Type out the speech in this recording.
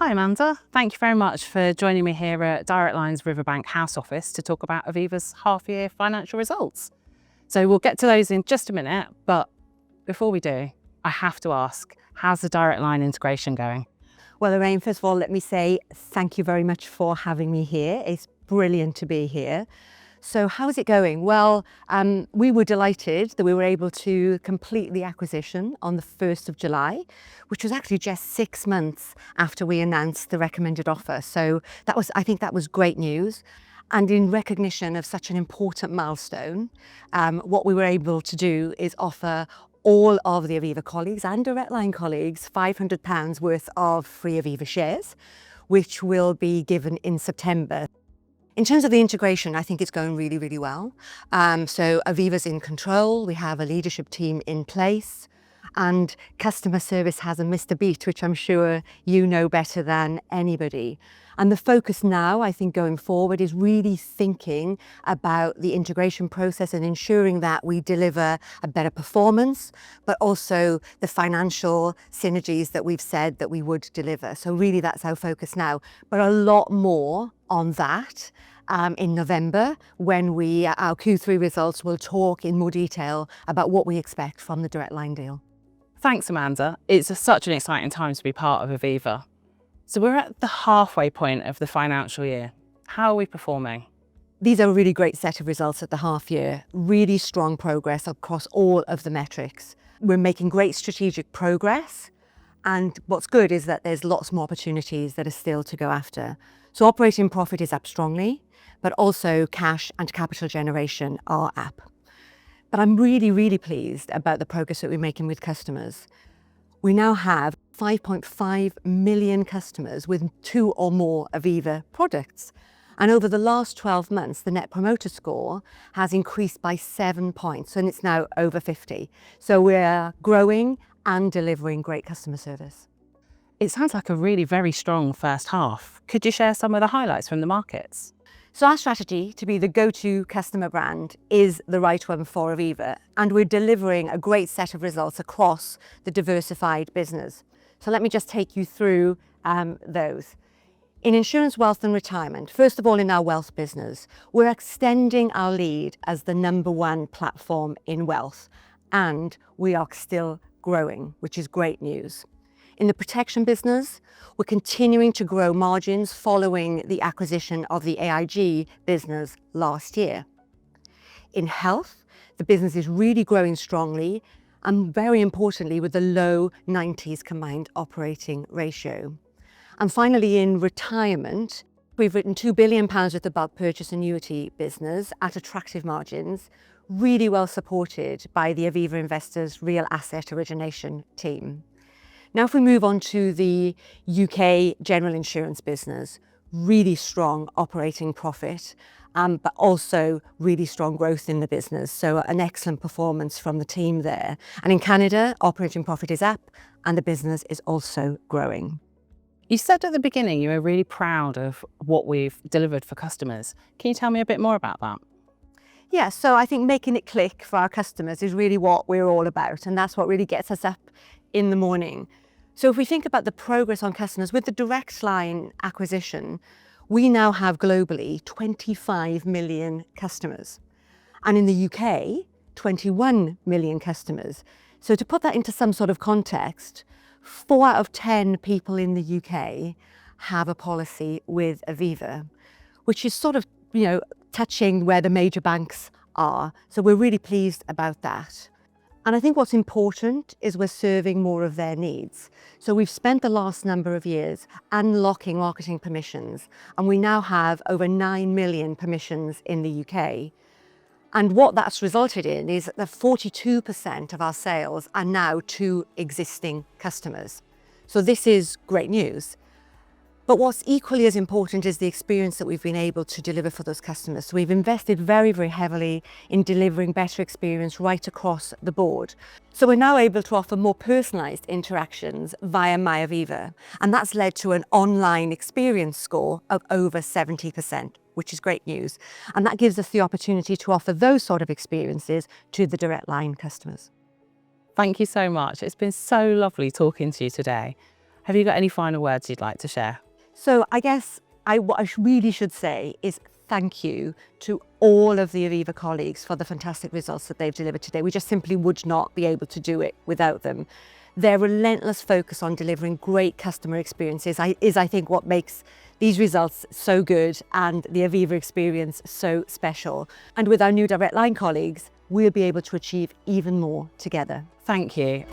Hi Amanda, thank you very much for joining me here at Direct Line's Riverbank House Office to talk about Aviva's half-year financial results. So we'll get to those in just a minute, but before we do, I have to ask, how's the Direct Line integration going? Well, Lorraine, first of all, let me say thank you very much for having me here. It's brilliant to be here. So how's it going? Well, we were delighted that we were able to complete the acquisition on the 1st of July, which was actually just 6 months after we announced the recommended offer. So I think that was great news. And in recognition of such an important milestone, what we were able to do is offer all of the Aviva colleagues and Direct Line colleagues £500 worth of free Aviva shares, which will be given in September. In terms of the integration, I think it's going really, really well. So Aviva's in control, we have a leadership team in place, and customer service hasn't missed a beat, which I'm sure you know better than anybody. And the focus now, I think going forward, is really thinking about the integration process and ensuring that we deliver a better performance, but also the financial synergies that we've said that we would deliver. So really that's our focus now, but a lot more on that in November when our Q3 results will talk in more detail about what we expect from the Direct Line deal. Thanks Amanda, it's such an exciting time to be part of Aviva. So we're at the halfway point of the financial year. How are we performing? These are a really great set of results at the half year, really strong progress across all of the metrics. We're making great strategic progress, and what's good is that there's lots more opportunities that are still to go after. So operating profit is up strongly, but also cash and capital generation are up. But I'm really, really pleased about the progress that we're making with customers. We now have 5.5 million customers with 2 or more Aviva products. And over the last 12 months, the Net Promoter Score has increased by 7 points, and it's now over 50. So we're growing and delivering great customer service. It sounds like a really very strong first half. Could you share some of the highlights from the markets? So our strategy to be the go-to customer brand is the right one for Aviva, and we're delivering a great set of results across the diversified business. So let me just take you through those. In insurance, wealth and retirement, first of all in our wealth business, we're extending our lead as the #1 platform in wealth, and we are still growing, which is great news. In the protection business, we're continuing to grow margins following the acquisition of the AIG business last year. In health, the business is really growing strongly and very importantly with the low 90s combined operating ratio. And finally, in retirement, we've written £2 billion with the bulk purchase annuity business at attractive margins, really well supported by the Aviva Investors Real Asset Origination team. Now, if we move on to the UK general insurance business, really strong operating profit, but also really strong growth in the business. So an excellent performance from the team there. And in Canada, operating profit is up and the business is also growing. You said at the beginning you were really proud of what we've delivered for customers. Can you tell me a bit more about that? Yeah, so I think making it click for our customers is really what we're all about, and that's what really gets us up in the morning. So if we think about the progress on customers, with the Direct Line acquisition, we now have globally 25 million customers. And in the UK, 21 million customers. So to put that into some sort of context, 4 out of 10 people in the UK have a policy with Aviva, which is sort of, touching where the major banks are. So we're really pleased about that. And I think what's important is we're serving more of their needs. So we've spent the last number of years unlocking marketing permissions, and we now have over 9 million permissions in the UK. And what that's resulted in is that 42% of our sales are now to existing customers. So this is great news. But what's equally as important is the experience that we've been able to deliver for those customers. So we've invested very, very heavily in delivering better experience right across the board. So we're now able to offer more personalised interactions via MyAviva. And that's led to an online experience score of over 70%, which is great news. And that gives us the opportunity to offer those sort of experiences to the Direct Line customers. Thank you so much. It's been so lovely talking to you today. Have you got any final words you'd like to share? So I guess what I really should say is thank you to all of the Aviva colleagues for the fantastic results that they've delivered today. We just simply would not be able to do it without them. Their relentless focus on delivering great customer experiences is, I think, what makes these results so good and the Aviva experience so special. And with our new Direct Line colleagues, we'll be able to achieve even more together. Thank you.